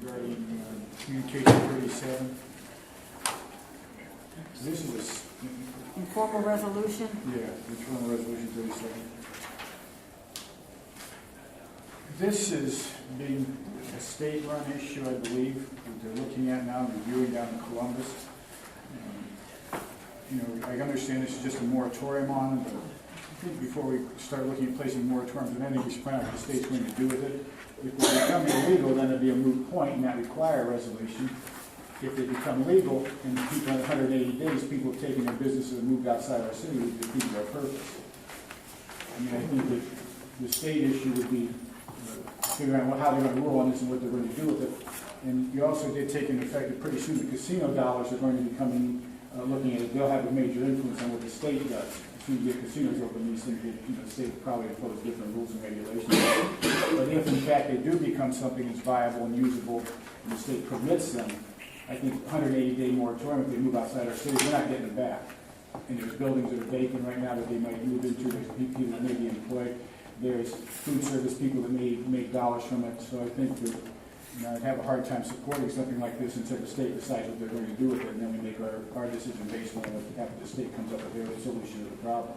regarding communication 37. This is Informal resolution? Internal Resolution 37. This is being a state-run issue, I believe, that they're looking at now, reviewing down in Columbus. I understand this is just a moratorium on it, but I think before we start looking at placing moratoriums on anything, we should find out what the state's going to do with it. If they become illegal, then it'd be a moot point and not require a resolution. If they become legal and people in 180 days, people have taken their businesses and moved outside our city, we defeat our purpose. I think that the state issue would be figuring out how they're going to rule on this and what they're going to do with it. And you also did take into effect that pretty soon the casino dollars are going to be coming, looking at it. They'll have a major influence on what the state does. As soon as you get casinos open, these things, the state will probably impose different rules and regulations. But if in fact they do become something that's viable and usable, and the state permits them, I think 180-day moratorium, if they move outside our city, we're not getting it back. And there's buildings that are vacant right now that they might move into. There's people that may be employed. There's food service people that may make dollars from it. So I think that I'd have a hard time supporting something like this until the state decides what they're going to do with it, and then we make our decision based on what after the state comes up with their solution to the problem.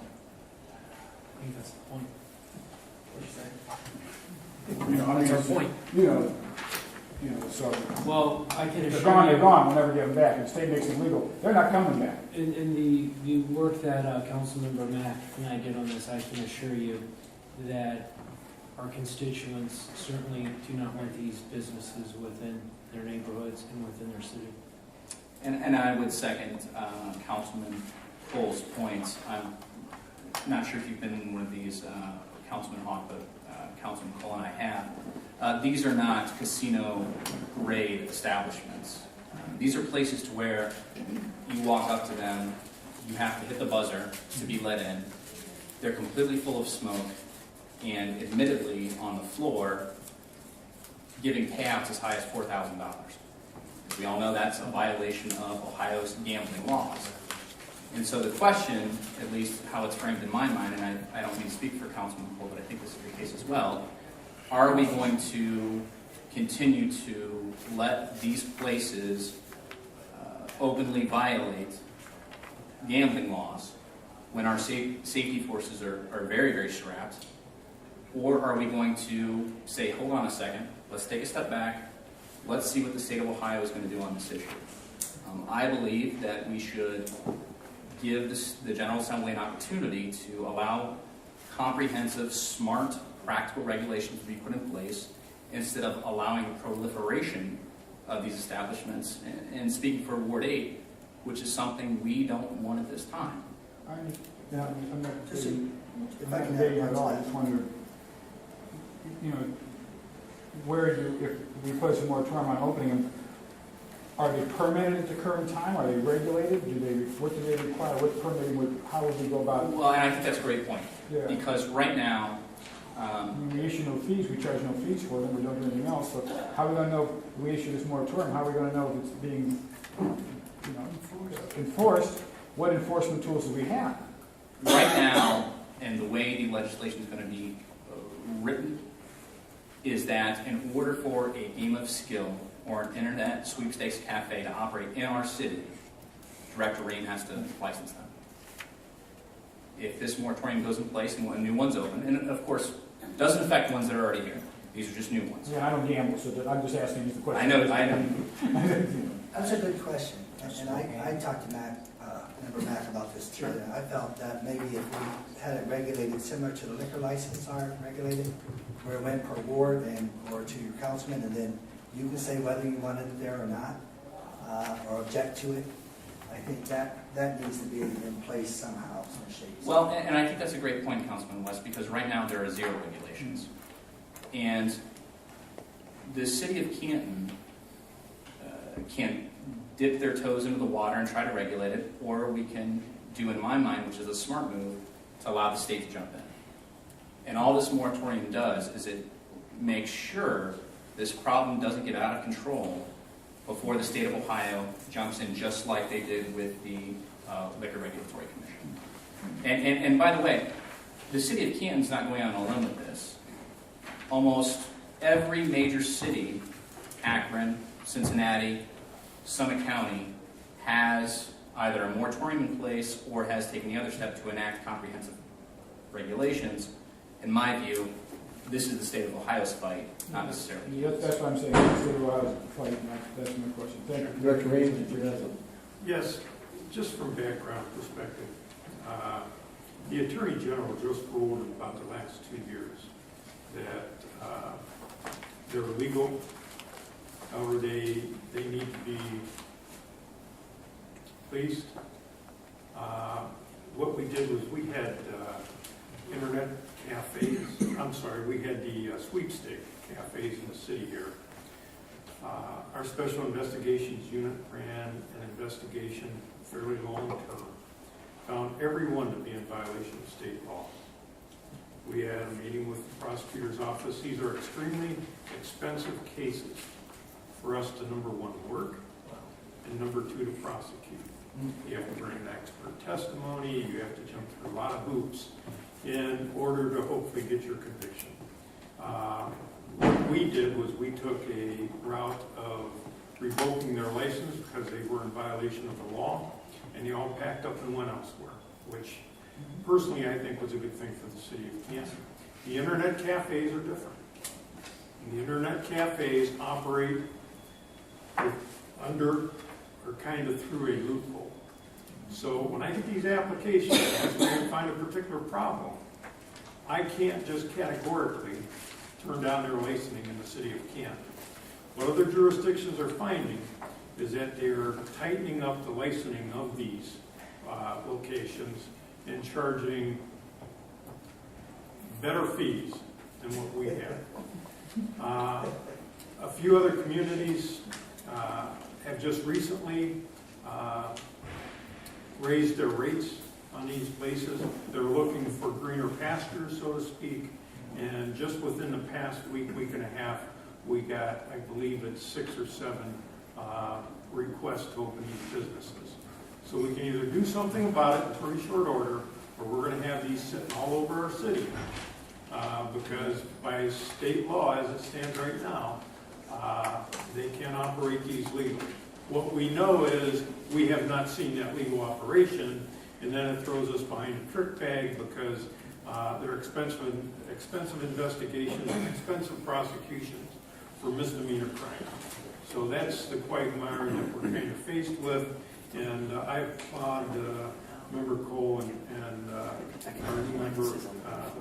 I think that's the point. That's our point. So Well, I can assure they're gone. you. They're gone. We'll never get them back. And the state makes them legal. They're not coming back. In the work that Councilmember Mack and I did on this, I can assure you that our constituents certainly do not want these businesses within their neighborhoods and within their city. And I would second Councilman Cole's points. I'm not sure if you've been in one of these, Councilman Hawk, but Councilman Cole and I have. These are not casino-grade establishments. These are places to where you walk up to them, you have to hit the buzzer to be let in. They're completely full of smoke, and admittedly, on the floor, giving payouts as high as $4,000. We all know that's a violation of Ohio's gambling laws. And so the question, at least how it's framed in my mind, and I don't mean to speak for Councilman Cole, but I think this is the case as well, are we going to continue to let these places openly violate gambling laws when our safety forces are very, very strapped? Or are we going to say, hold on a second, let's take a step back, let's see what the state of Ohio is going to do on this issue? I believe that we should give the General Assembly an opportunity to allow comprehensive, smart, practical regulations to be put in place instead of allowing a proliferation of these establishments. And speaking for Ward 8, which is something we don't want at this time. I'm not Just debating if I can debating add at all. I one just to wonder, if we place a moratorium on opening them, are they permitted at the current time? Are they regulated? What do they require? What permitting? How would we go about it? Well, and I think that's a great point. Yeah. Because right now, We issue no fees, we charge no fees for them, we don't do anything else, so how are we going to know if we issue this moratorium, how are we going to know if it's being enforced? What enforcement tools do we have? right now, and the way the legislation is going to be written, is that in order for a game of skill or an internet sweepstakes cafe to operate in our city, Director Rain has to license them. If this moratorium goes in place and new ones open, and of course, doesn't affect ones that are already here. These are just new ones. Yeah, I don't gamble, so I'm just asking you the question. I know. That's a good question. And I talked to Member Mack about this too. And I felt that maybe if we had it regulated similar to the liquor license are regulated, where it went per ward or to your councilman, and then you can say whether you wanted it there or not, or object to it. I think that needs to be in place somehow, some shape. Well, and I think that's a great point, Councilman West, because right now there are zero regulations. And the city of Canton can dip their toes into the water and try to regulate it, or we can do, in my mind, which is a smart move, to allow the state to jump in. And all this moratorium does is it makes sure this problem doesn't get out of control before the state of Ohio jumps in, just like they did with the Liquor Regulatory Commission. And by the way, the city of Canton's not going on alone with this. Almost every major city Akron, Cincinnati, Summit County has either a moratorium in place or has taken the other step to enact comprehensive regulations. In my view, this is the state of Ohio's fight, not necessarily. Yeah, that's what I'm saying, instead of I was fighting, that's my question. Thank you. Director Raymond, you have Yes, just from background perspective, the Attorney General just ruled in about the last 2 years that they're illegal. However, they need to be policed. What we did was we had internet cafes, we had the sweepstake cafes in the city here. Our Special Investigations Unit ran an investigation fairly long term, found everyone to be in violation of state law. We had a meeting with the prosecutor's office. These are extremely expensive cases for us to, number one, work, and number two, to prosecute. You have to bring in expert testimony, you have to jump through a lot of hoops in order to hopefully get your conviction. What we did was we took a route of revoking their license because they were in violation of the law, and they all packed up and went elsewhere, which personally I think was a good thing for the city of Canton. The internet cafes are different. The internet cafes operate under or kind of through a loophole. So when I get these applications, when I find a particular problem, I can't just categorically turn down their licensing in the city of Canton. What other jurisdictions are finding is that they're tightening up the licensing of these locations and charging better fees than what we have. A few other communities have just recently raised their rates on these places. They're looking for greener pastures, so to speak, and just within the past week, week and a half, we got, I believe it's 6 or 7 requests to open these businesses. So we can either do something about it in pretty short order, or we're going to have these sitting all over our city. Because by state law, as it stands right now, they can't operate these legally. What we know is we have not seen that legal operation, and then it throws us behind a trick bag because they're expensive investigations and expensive prosecutions for misdemeanor crimes. So that's the quagmire that we're kind of faced with, and I applaud Member Cole and our new member,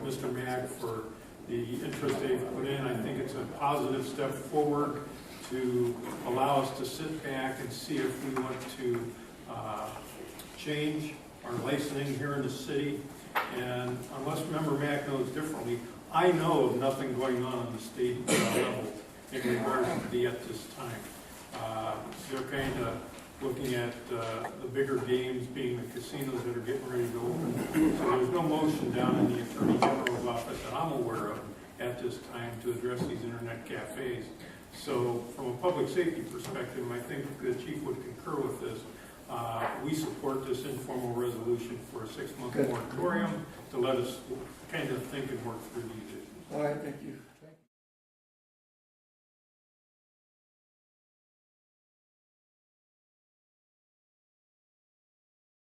Mr. Mack, for the interest they've put in. I think it's a positive step forward to allow us to sit back and see if we want to change our licensing here in the city. And unless Member Mack knows differently, I know of nothing going on the state level in regards to the at this time. They're kind of looking at the bigger games being the casinos that are getting ready to open. So there's no motion down in the Attorney General's office that I'm aware of at this time to address these internet cafes. So from a public safety perspective, I think the Chief would concur with this. We support this informal resolution for a 6-month moratorium to let us kind of think and work through these issues. all right, thank you.